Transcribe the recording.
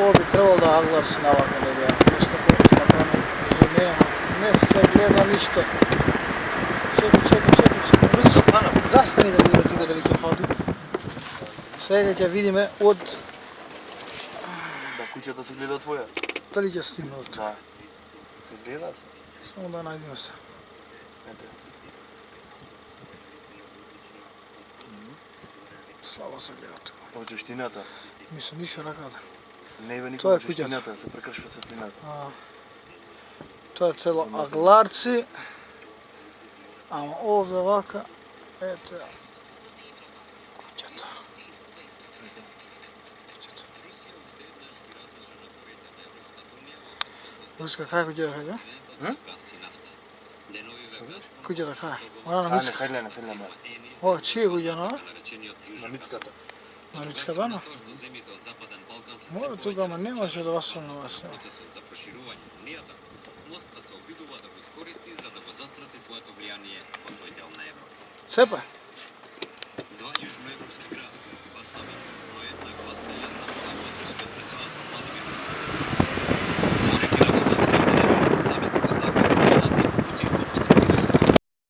Ovo bi trebalo da aglarsi na ovakav ne gleda. Znaš kako nema. Ne se gleda ništa. Čekaj. Zastani da vidimo тига дали ќе фати. Сега ќе видиме од... Да, куќата се гледа твоја. Дали ќе сниме од... Да. Се гледа се. Само да најдеме се. Ете. Слабо се гледа тука. Од чештината. Мислам, ниси раката. Не бе Тоа е никога чештината, се прекршва светлината. Тоа е цело агларци. Ама овде вака, ете, куќата. Руска, кај куќата кај? Куќата кај? Она на Мицка? Не селена. О, чија куќа, но? На Мицката. На Мицката, но? Море тука, ама немаше да остане на вас. Москва се обидува да го искористи за да го зацрсти своето влијание во тој дел на Европа. Сепа?